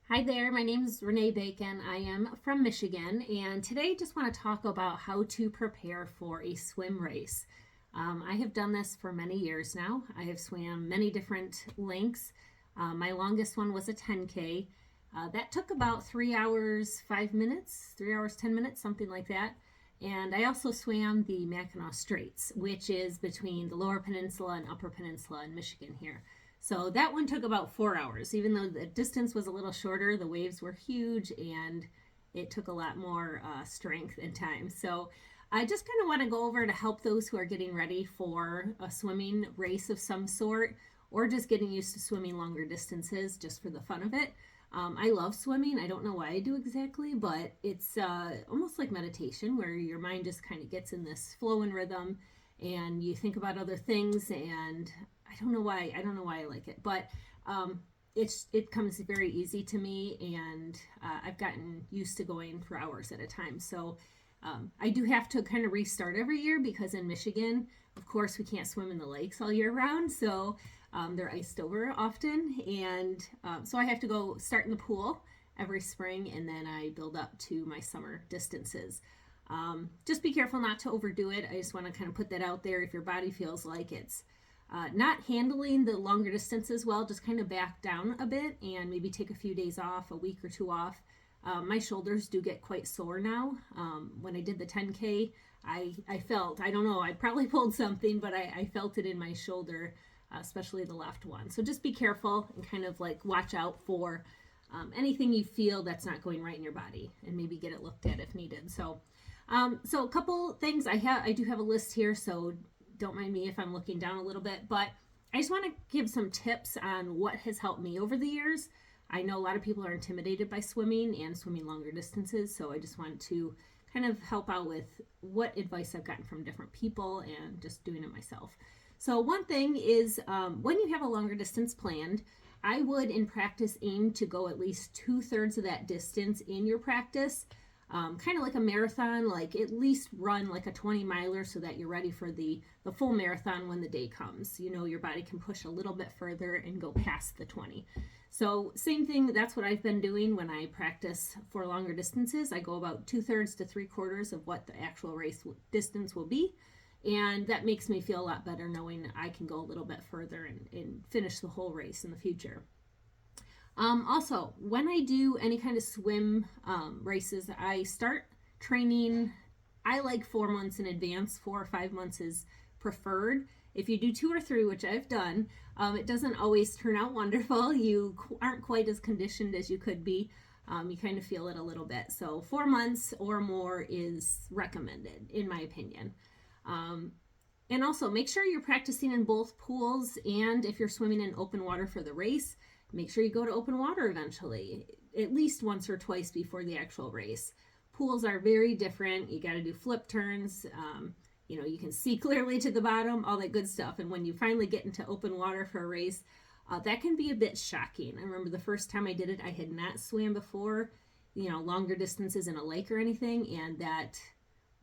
Hi there, my name is Renee Bacon. I am from Michigan, and today I just want to talk about how to prepare for a swim race. I have done this for many years now. I have swam many different lengths. My longest one was a 10K. That took about 3 hours, 5 minutes, 3 hours, 10 minutes, something like that. And I also swam the Mackinac Straits, which is between the Lower Peninsula and Upper Peninsula in Michigan here. So that one took about 4 hours. Even though the distance was a little shorter, the waves were huge and it took a lot more strength and time. So I just kind of want to go over to help those who are getting ready for a swimming race of some sort or just getting used to swimming longer distances just for the fun of it. I love swimming. I don't know why I do exactly, but it's almost like meditation where your mind just kind of gets in this flow and rhythm and you think about other things. And I don't know why. I don't know why I like it, but it comes very easy to me, and I've gotten used to going for hours at a time. So I do have to kind of restart every year because in Michigan, of course, we can't swim in the lakes all year round. So they're iced over often. And so I have to go start in the pool every spring, and then I build up to my summer distances. Just be careful not to overdo it. I just want to kind of put that out there. If your body feels like it's not handling the longer distances well, just kind of back down a bit and maybe take a few days off, a week or two off. My shoulders do get quite sore now. When I did the 10K, I felt, I don't know, I probably pulled something, but I felt it in my shoulder, especially the left one. So just be careful and kind of like watch out for anything you feel that's not going right in your body and maybe get it looked at if needed. So a couple things I do have a list here, so don't mind me if I'm looking down a little bit, but I just want to give some tips on what has helped me over the years. I know a lot of people are intimidated by swimming and swimming longer distances, so I just want to kind of help out with what advice I've gotten from different people and just doing it myself. So one thing is when you have a longer distance planned, I would in practice aim to go at least 2/3 of that distance in your practice. Kind of like a marathon, like at least run like a 20 miler so that you're ready for the full marathon when the day comes. You know, your body can push a little bit further and go past the 20. So same thing, that's what I've been doing when I practice for longer distances. I go about 2/3 to 3/4 of what the actual race distance will be. And that makes me feel a lot better knowing I can go a little bit further and finish the whole race in the future. Also, when I do any kind of swim races, I start training. I like 4 months in advance. 4 or 5 months is preferred. If you do 2 or 3, which I've done, it doesn't always turn out wonderful. You aren't quite as conditioned as you could be. You kind of feel it a little bit. So 4 months or more is recommended, in my opinion. And also, make sure you're practicing in both pools, and if you're swimming in open water for the race, make sure you go to open water eventually, at least once or twice before the actual race. Pools are very different. You got to do flip turns. You can see clearly to the bottom, all that good stuff. And when you finally get into open water for a race, that can be a bit shocking. I remember the first time I did it, I had not swam before, longer distances in a lake or anything, and that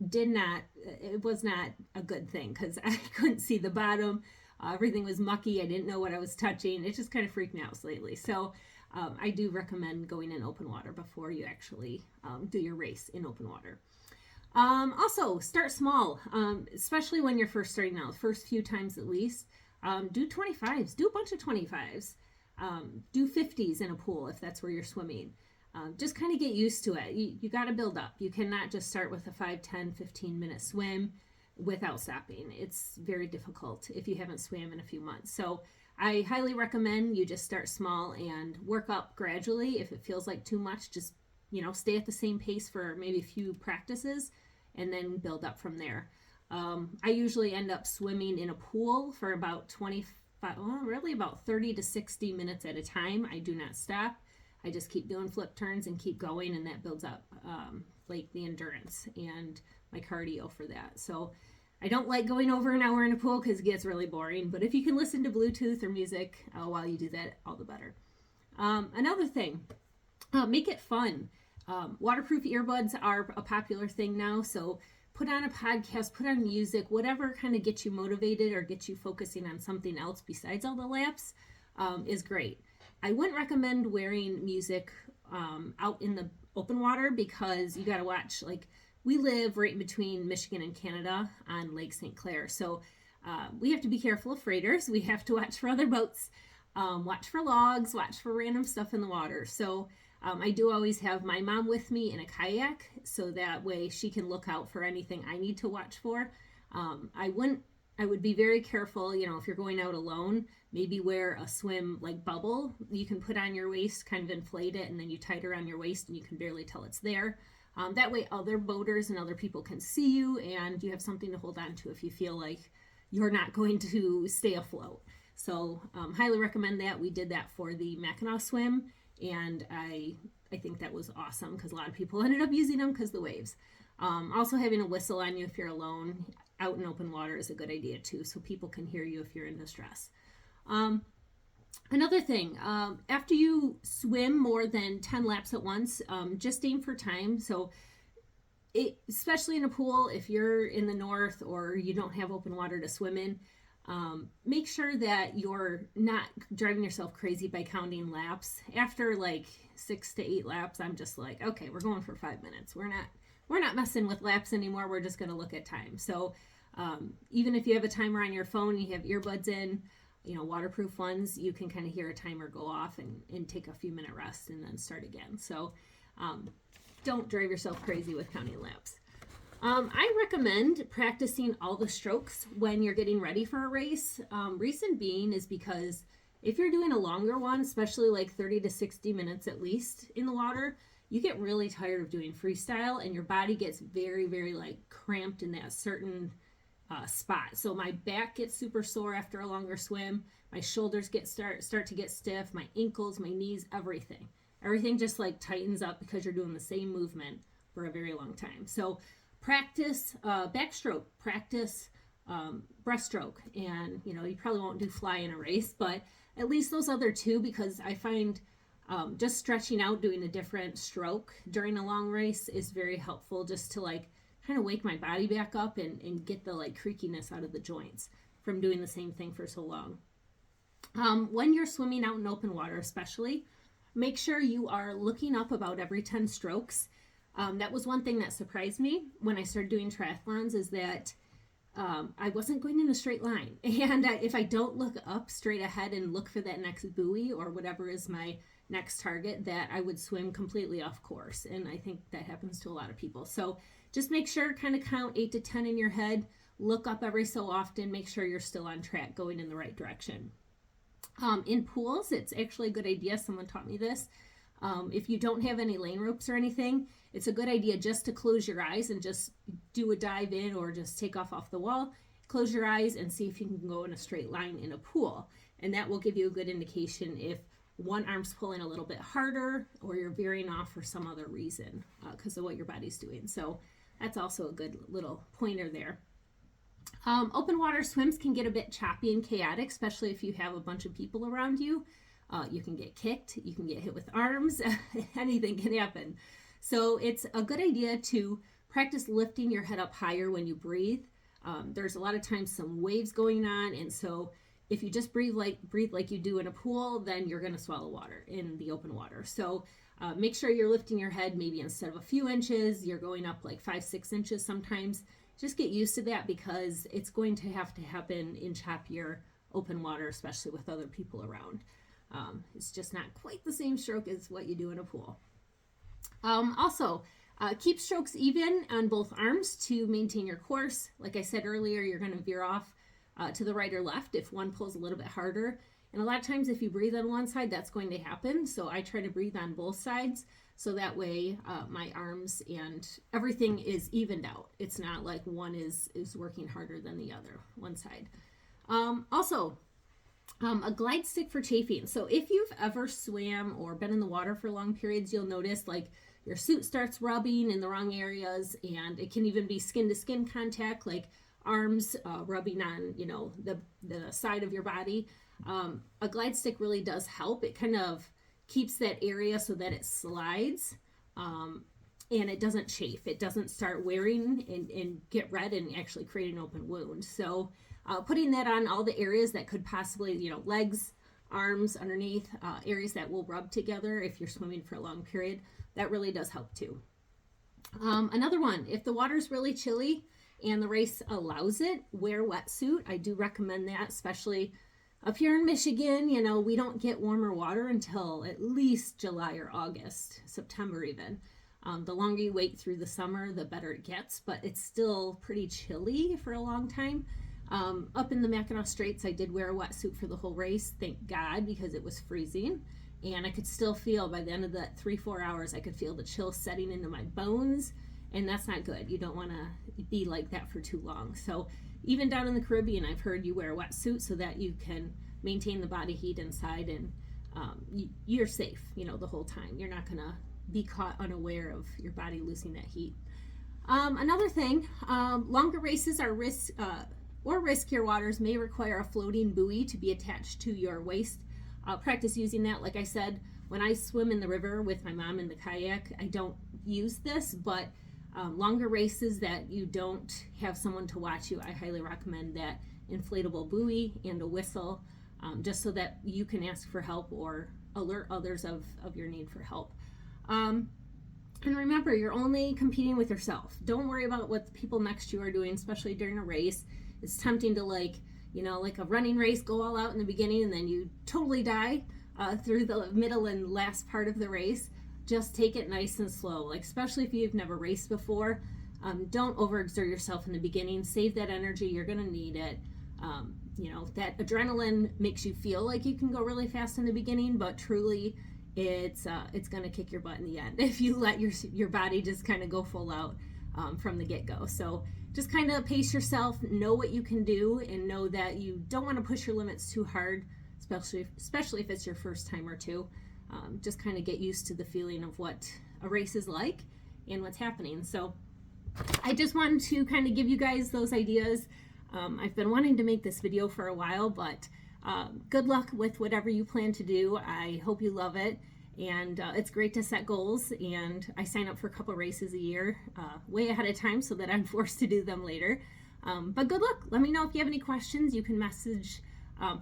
it was not a good thing because I couldn't see the bottom. Everything was mucky. I didn't know what I was touching. It just kind of freaked me out slightly. So I do recommend going in open water before you actually do your race in open water. Also, start small, especially when you're first starting out, first few times at least. Do 25s. Do a bunch of 25s. Do 50s in a pool if that's where you're swimming. Just kind of get used to it. You got to build up. You cannot just start with a 5, 10, 15-minute swim without stopping. It's very difficult if you haven't swam in a few months. So I highly recommend you just start small and work up gradually. If it feels like too much, just stay at the same pace for maybe a few practices and then build up from there. I usually end up swimming in a pool for about 25, really about 30 to 60 minutes at a time. I do not stop. I just keep doing flip turns and keep going, and that builds up like the endurance and my cardio for that. So I don't like going over an hour in a pool because it gets really boring, but if you can listen to Bluetooth or music while you do that, all the better. Another thing, make it fun. Waterproof earbuds are a popular thing now, so put on a podcast, put on music, whatever kind of gets you motivated or gets you focusing on something else besides all the laps is great. I wouldn't recommend wearing music out in the open water because you got to watch, like, we live right in between Michigan and Canada on Lake St. Clair. So we have to be careful of freighters. We have to watch for other boats, watch for logs, watch for random stuff in the water. So I do always have my mom with me in a kayak, so that way she can look out for anything I need to watch for. I would be very careful, you know, if you're going out alone, maybe wear a swim like bubble. You can put on your waist, kind of inflate it, and then you tie it around your waist and you can barely tell it's there. That way other boaters and other people can see you and you have something to hold on to if you feel like you're not going to stay afloat. So highly recommend that. We did that for the Mackinac swim, and I think that was awesome because a lot of people ended up using them because of the waves. Also having a whistle on you if you're alone out in open water is a good idea too, so people can hear you if you're in distress. Another thing, after you swim more than 10 laps at once, just aim for time. So especially in a pool, if you're in the north or you don't have open water to swim in, make sure that you're not driving yourself crazy by counting laps. After like 6 to 8 laps, I'm just like, okay, we're going for 5 minutes. We're not messing with laps anymore. We're just going to look at time. So even if you have a timer on your phone, you have earbuds in, you know, waterproof ones, you can kind of hear a timer go off and take a few minute rest and then start again. So don't drive yourself crazy with counting laps. I recommend practicing all the strokes when you're getting ready for a race. Reason being is because if you're doing a longer one, especially like 30 to 60 minutes at least in the water, you get really tired of doing freestyle and your body gets very, very like cramped in that certain spot. So my back gets super sore after a longer swim. My shoulders start to get stiff. My ankles, my knees, everything just like tightens up because you're doing the same movement for a very long time. So practice backstroke, practice breaststroke, and you know, you probably won't do fly in a race, but at least those other two, because I find just stretching out, doing a different stroke during a long race is very helpful, just to like kind of wake my body back up and get the like creakiness out of the joints from doing the same thing for so long. When you're swimming out in open water especially, make sure you are looking up about every 10 strokes. That was one thing that surprised me when I started doing triathlons, is that I wasn't going in a straight line. And if I don't look up straight ahead and look for that next buoy or whatever is my next target, that I would swim completely off course. And I think that happens to a lot of people. So just make sure, kind of count 8 to 10 in your head, look up every so often, make sure you're still on track, going in the right direction. In pools, it's actually a good idea. Someone taught me this. If you don't have any lane ropes or anything, it's a good idea just to close your eyes and just do a dive in or just take off the wall. Close your eyes and see if you can go in a straight line in a pool. And that will give you a good indication if one arm's pulling a little bit harder or you're veering off for some other reason because of what your body's doing. So that's also a good little pointer there. Open water swims can get a bit choppy and chaotic, especially if you have a bunch of people around you. You can get kicked, you can get hit with arms, anything can happen. So it's a good idea to practice lifting your head up higher when you breathe. There's a lot of times some waves going on, and so if you just breathe like you do in a pool, then you're going to swallow water in the open water. So make sure you're lifting your head, maybe instead of a few inches, you're going up like 5-6 inches sometimes. Just get used to that because it's going to have to happen in choppier open water, especially with other people around. It's just not quite the same stroke as what you do in a pool. Also, keep strokes even on both arms to maintain your course. Like I said earlier, you're going to veer off to the right or left if one pulls a little bit harder. And a lot of times if you breathe on one side, that's going to happen. So I try to breathe on both sides. So that way my arms and everything is evened out. It's not like one is working harder than the other, one side. Also, a glide stick for chafing. So if you've ever swam or been in the water for long periods, you'll notice like your suit starts rubbing in the wrong areas, and it can even be skin to skin contact, like arms rubbing on, you know, the side of your body. A glide stick really does help. It kind of keeps that area so that it slides and it doesn't chafe. It doesn't start wearing and get red and actually create an open wound. So putting that on all the areas that could possibly, you know, legs, arms, underneath, areas that will rub together if you're swimming for a long period. That really does help too. Another one, if the water's really chilly and the race allows it, wear a wetsuit. I do recommend that, especially up here in Michigan. You know, we don't get warmer water until at least July or August, September even. The longer you wait through the summer, the better it gets, but it's still pretty chilly for a long time. Up in the Mackinac Straits, I did wear a wetsuit for the whole race, thank God, because it was freezing. And I could still feel, by the end of that 3-4 hours, I could feel the chill setting into my bones, and that's not good. You don't want to be like that for too long. So even down in the Caribbean, I've heard you wear a wetsuit so that you can maintain the body heat inside, and you're safe, you know, the whole time. You're not going to be caught unaware of your body losing that heat. Another thing, longer races are or riskier waters may require a floating buoy to be attached to your waist. Practice using that. Like I said, when I swim in the river with my mom in the kayak, I don't use this, but longer races that you don't have someone to watch you, I highly recommend that inflatable buoy and a whistle, just so that you can ask for help or alert others of your need for help. And remember, you're only competing with yourself. Don't worry about what the people next to you are doing, especially during a race. It's tempting to, like a running race, go all out in the beginning and then you totally die through the middle and last part of the race. Just take it nice and slow, like especially if you've never raced before. Don't overexert yourself in the beginning. Save that energy. You're going to need it. That adrenaline makes you feel like you can go really fast in the beginning, but truly it's going to kick your butt in the end if you let your body just kind of go full out from the get-go. So just kind of pace yourself, know what you can do, and know that you don't want to push your limits too hard, especially if it's your first time or two. Just kind of get used to the feeling of what a race is like and what's happening. So I just wanted to kind of give you guys those ideas. I've been wanting to make this video for a while, but good luck with whatever you plan to do. I hope you love it. And it's great to set goals, and I sign up for a couple races a year way ahead of time so that I'm forced to do them later. But good luck. Let me know if you have any questions. You can message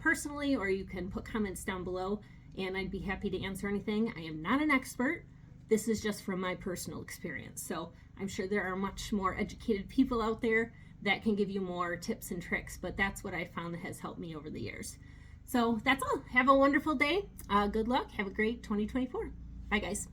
personally, or you can put comments down below, and I'd be happy to answer anything. I am not an expert. This is just from my personal experience. So I'm sure there are much more educated people out there that can give you more tips and tricks, but that's what I found that has helped me over the years. So that's all. Have a wonderful day. Good luck. Have a great 2024. Bye, guys.